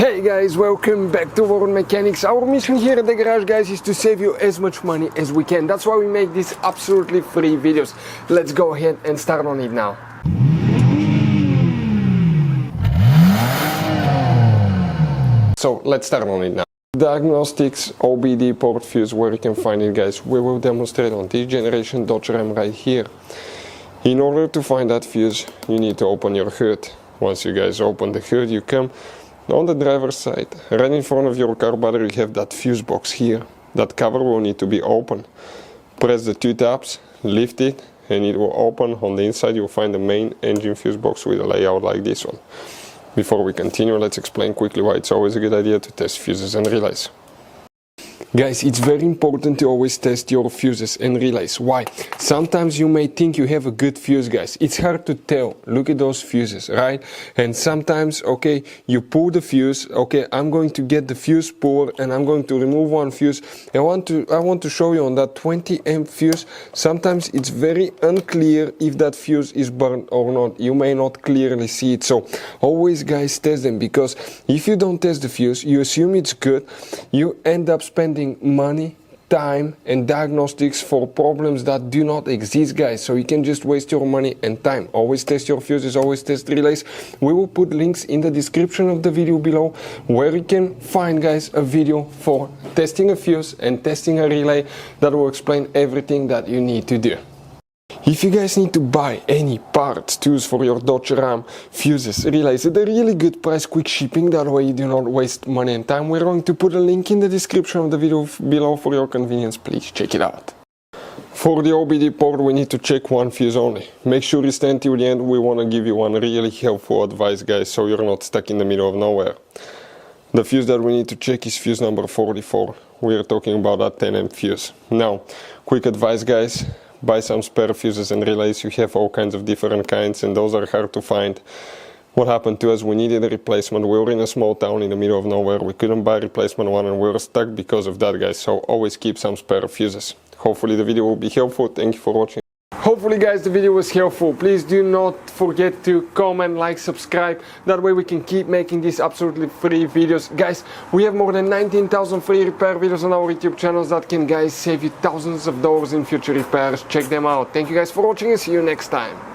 Hey guys, welcome back to World Mechanics. Our mission here at the garage, guys, is to save you as much money as we can. That's why we make these absolutely free videos. Let's go ahead and start on it now. So let's start on it now. Diagnostics OBD port fuse, where you can find it, guys. We will demonstrate on this generation Dodge Ram right here. In order to find that fuse, you need to open your hood. Once you guys open the hood, you come on the driver's side. Right in front of your car battery, you have that fuse box here. That cover will need to be open. Press the two tabs, lift it, and it will open. On the inside, you'll find the main engine fuse box with a layout like this one. Before we continue, let's explain quickly why it's always a good idea to test fuses and relays. Guys, it's very important to always test your fuses and relays. Why? Sometimes you may think you have a good fuse, guys. It's hard to tell. Look at those fuses, right? And sometimes, okay, you pull the fuse. Okay, I'm going to get the fuse puller and I'm going to remove one fuse. I want to show you on that 20 amp fuse. Sometimes it's very unclear if that fuse is burned or not. You may not clearly see it. So always, guys, test them, because if you don't test the fuse, you assume it's good. You end up spending money, time and diagnostics for problems that do not exist, guys. So you can just waste your money and time. Always test your fuses, always test relays. We will put links in the description of the video below where you can find, guys, a video for testing a fuse and testing a relay that will explain everything that you need to do. If you guys need to buy any parts, tools for your Dodge Ram, fuses, relays at a really good price, quick shipping, that way you do not waste money and time, we're going to put a link in the description of the video below for your convenience. Please check it out. For the OBD port, we need to check one fuse only. Make sure you stay until the end. We want to give you one really helpful advice, guys, so you're not stuck in the middle of nowhere. The fuse that we need to check is fuse number 44. We are talking about that 10 amp fuse. Now, quick advice, guys. Buy some spare fuses and relays. You have all kinds of different kinds, and those are hard to find. What happened to us, we needed a replacement. We were in a small town in the middle of nowhere. We couldn't buy a replacement one and we were stuck because of that, guys. So always keep some spare fuses. Hopefully the video will be helpful. Thank you for watching. Hopefully, guys, the video was helpful. Please do not forget to comment, like, subscribe. That way we can keep making these absolutely free videos. Guys, we have more than 19,000 free repair videos on our YouTube channels that can, guys, save you thousands of dollars in future repairs. Check them out. Thank you guys for watching and see you next time.